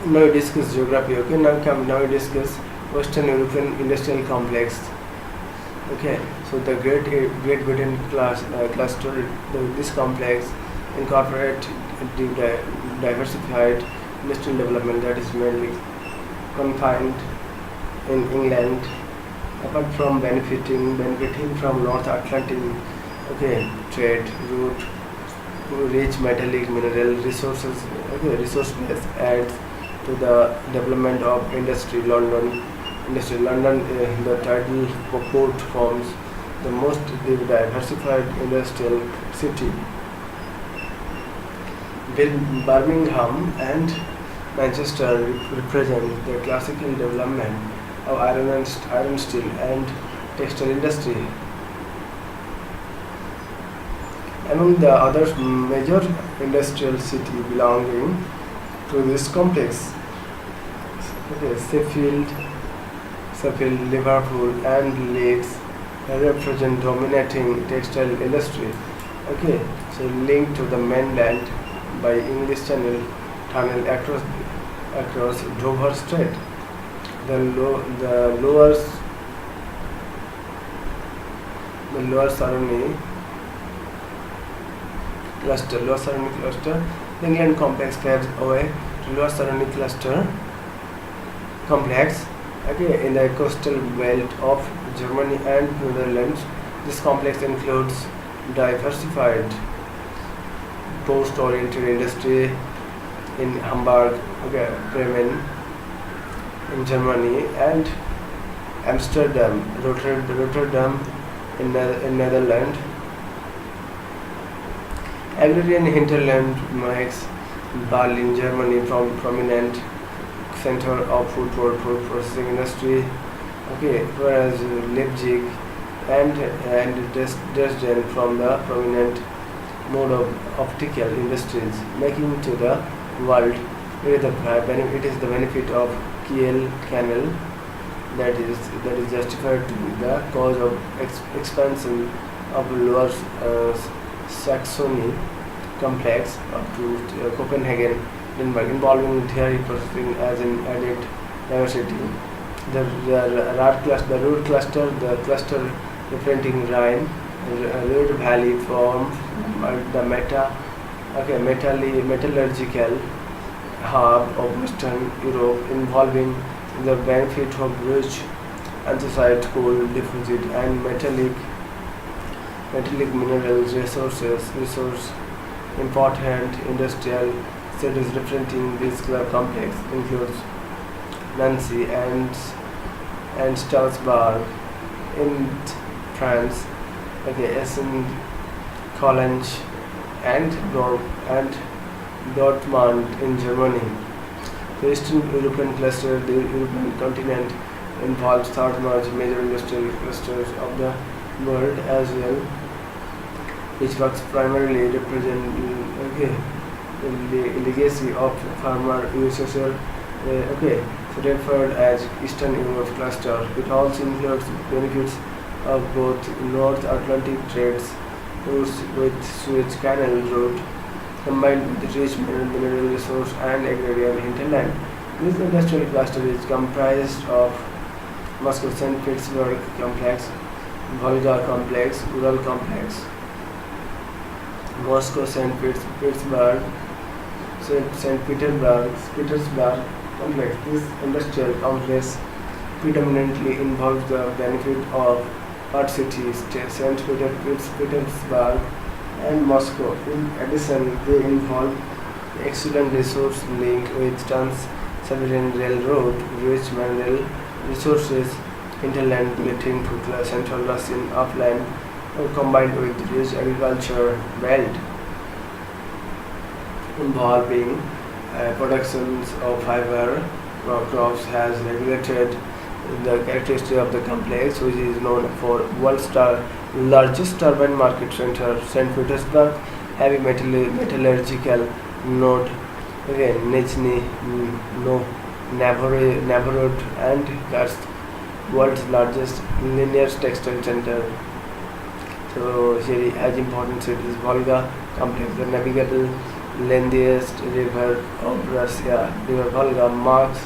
Now we discuss geography. Okay, now we discuss Western European Industrial Complex. Okay, so the Great Britain cluster, this complex incorporate diversified industrial development that is mainly confined in England. Apart from benefiting from North Atlantic, okay, trade route, rich metallic mineral resources, okay, resource base adds to the development of London, the tidal port forms the most diversified industrial city. Birmingham and Manchester represent the classical development of iron, steel, and textile industry. Among the other major industrial city belonging to this complex, okay, Sheffield, Liverpool, and Leeds represent dominating textile industry. Okay, so linked to the mainland by English Channel tunnel across Dover Strait. The lower Saroni cluster, the England complex carries away to lower Saroni cluster complex. Okay, in the coastal belt of Germany and Netherlands, this complex includes diversified post-oriented industry in Hamburg, okay, Bremen in Germany, and Amsterdam, Rotterdam in Netherlands. Agrarian hinterland makes Berlin, Germany, from prominent center of food processing industry. Okay, whereas Leipzig and Dresden from the prominent mode of optical industries, making to the world it is the benefit of Kiel Canal that is justified to be the cause of expansion of Lower Saxony complex up to Copenhagen, Denmark, involving dairy processing as an added diversity. The root cluster, the cluster representing Rhine, Ruhr Valley form the metallurgical hub of Western Europe, involving the benefit of rich anthracite coal deposit and metallic minerals resource. Important industrial cities representing this complex includes Nancy and Strasbourg in France, okay, Essen, Cologne, and Dortmund in Germany. The Eastern European cluster, the European continent, involves third major industrial clusters of the world as well, which works primarily represent the legacy of former USSR. Okay, so referred as Eastern Europe cluster. It also includes benefits of both North Atlantic trades routes with Suez Canal route, combined with rich mineral resource and agrarian hinterland. This industrial cluster is comprised of Moscow St. Petersburg complex, Volga complex, Ural complex, Moscow St. Petersburg, Petersburg complex. This industrial complex predominantly involves the benefit of art cities, St. Petersburg and Moscow. In addition, they involve excellent resource link with Trans-Siberian Railroad, rich mineral resources, hinterland relating to Central Russian upland, combined with rich agriculture belt involving productions of fiber crops has regulated the characteristic of the complex, which is known for world's largest turbine market center, St. Petersburg, heavy metallurgical node, again Nizhny Novgorod, and Kursk, world's largest linear textile center. So here as important cities, Volga complex, the lengthiest river of Russia, River Volga, marks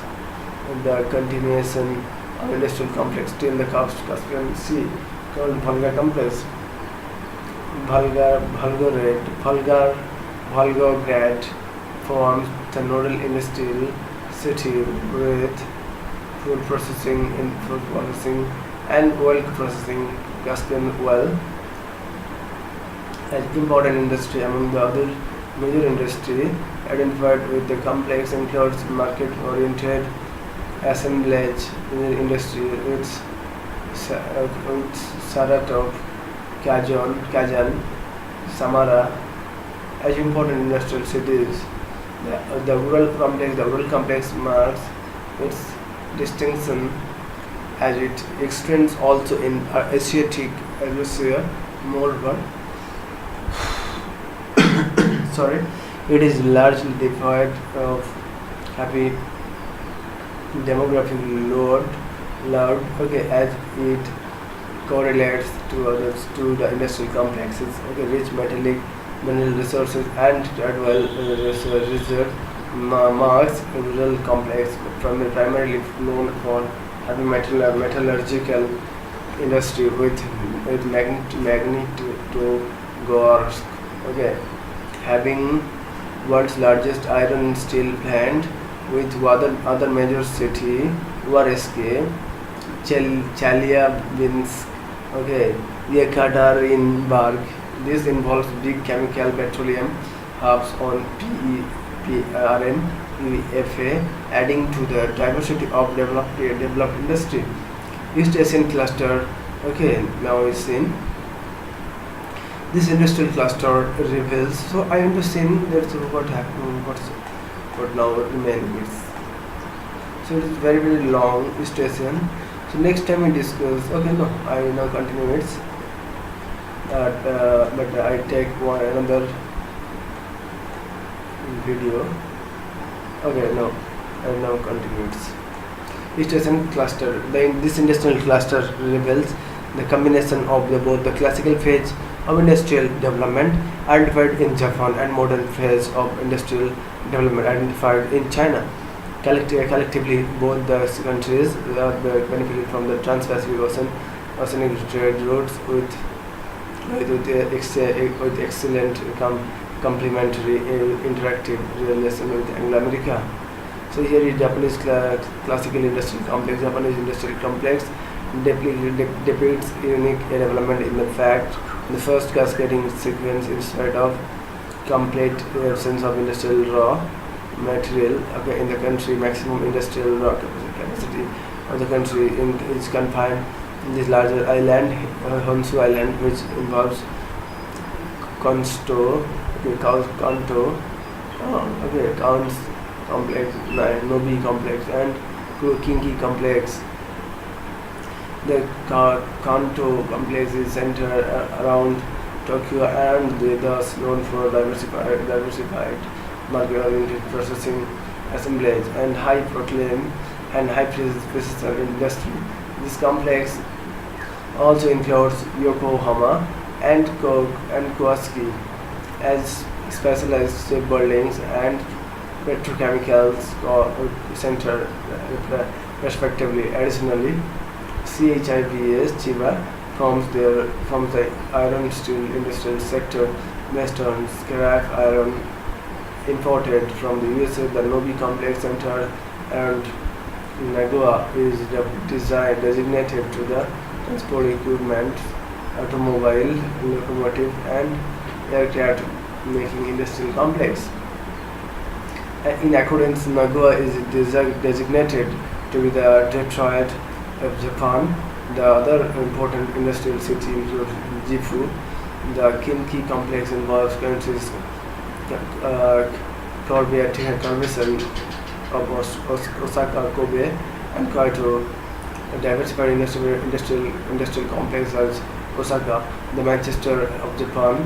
the continuation of industrial complex till the Caspian Sea, called Volga complex. Volgograd forms the nodal industrial city with food processing and oil processing. Caspian well as important industry among the other major industry identified with the complex includes market-oriented assemblage industry with Saratov, Kazan, Samara as important industrial cities. The rural complex marks its distinction as it extends also in Asiatic Russia. Moreover, sorry, it is largely devoid of happy demographic load, okay, as it correlates to the industrial complexes, okay, rich metallic mineral resources and well reserve marks rural complex primarily known for having metallurgical industry with Magnitogorsk, okay, having world's largest iron and steel plant with other major city Uralsk, Chelyabinsk, okay, Yekaterinburg. This involves big chemical petroleum hubs on PERN, UEFA, adding to the diversity of developed industry. East Asian cluster, okay, now is in this industrial cluster reveals. So I understand that's what happened, what now remaining is. So it is very long East Asian. So next time we discuss. Okay, no, I now continue it. But I take another video. Okay, no, I now continue it. East Asian cluster. This industrial cluster reveals the combination of both the classical phase of industrial development identified in Japan and modern phase of industrial development identified in China. Collectively, both the countries are benefited from the Trans-Pacific oceanic trade routes with excellent complementary interactive relation with Anglo-America. So here is Japanese classical industrial complex. Japanese industrial complex depicts unique development in the fact the first cascading sequence instead of complete absence of industrial raw material, okay, in the country. Maximum industrial raw capacity of the country is confined in this larger island, Honshu Island, which involves Kanto, Counts complex, Nobi complex, and Kinki complex. The Kanto complex is centered around Tokyo and thus known for diversified market-oriented processing, assemblage, and high petroleum and high precision industry. This complex also includes Yokohama and Kawasaki as specialized shipbuildings and petrochemicals center respectively. Additionally, CHIVS Chiba forms the iron steel industrial sector based on scrap iron imported from the USA. The Nobi complex center and Nagawa is designated to the transport equipment, automobile, locomotive, and aircraft making industrial complex. In accordance, Nagawa is designated to be the Detroit of Japan. The other important industrial city includes Gifu. The Kinki complex involves countries Convention of Osaka, Kobe, and Kyoto. A diversified industrial complex as Osaka, the Manchester of Japan,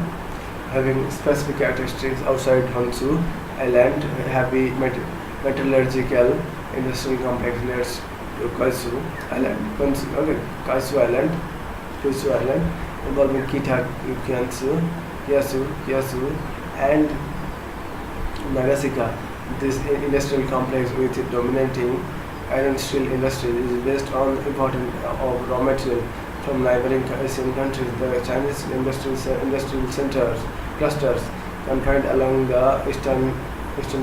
having specific characteristics outside Honshu Island, heavy metallurgical industrial complex near Kyushu Island, involving Kita, Kiyasu, and Nagasaki. This industrial complex with it dominating iron steel industry is based on important of raw material from neighboring Asian countries. The Chinese industrial centers clusters confined along the eastern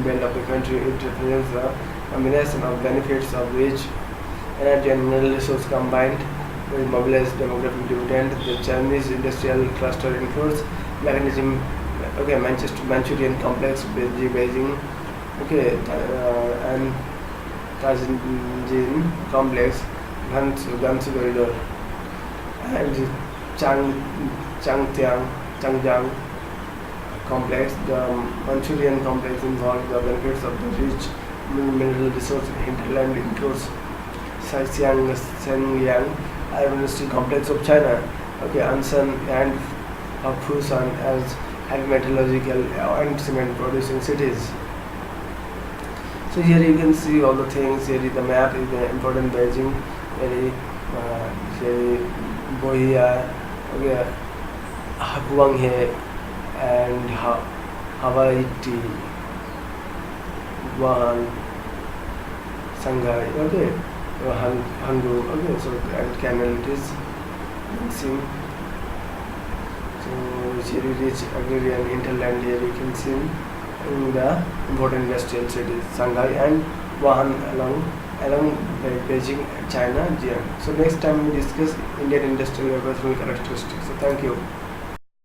belt of the country. It represents the combination of benefits of rich energy and mineral resource combined with mobilized demographic dividend. The Chinese industrial cluster includes mechanism, okay, Manchurian complex, Beijing, okay, and Tianjin complex, Gansu corridor, and Changjiang complex. The Manchurian complex involves the benefits of the rich mineral resource hinterland includes Shenyang Iron Steel Complex of China, okay, Ansan and Fusan as heavy metallurgical and cement producing cities. So here you can see all the things. Here is the map, is the important Beijing, here Bohia, okay, Guanghe and Hawaii, Wuhan, Shanghai, okay, Hangzhou, okay, so and canal it is seen. So here it is agrarian hinterland. Here you can see in the important industrial cities Shanghai and Wuhan along Beijing, China, Jian. So next time we discuss Indian industrial and economic characteristics. So thank you.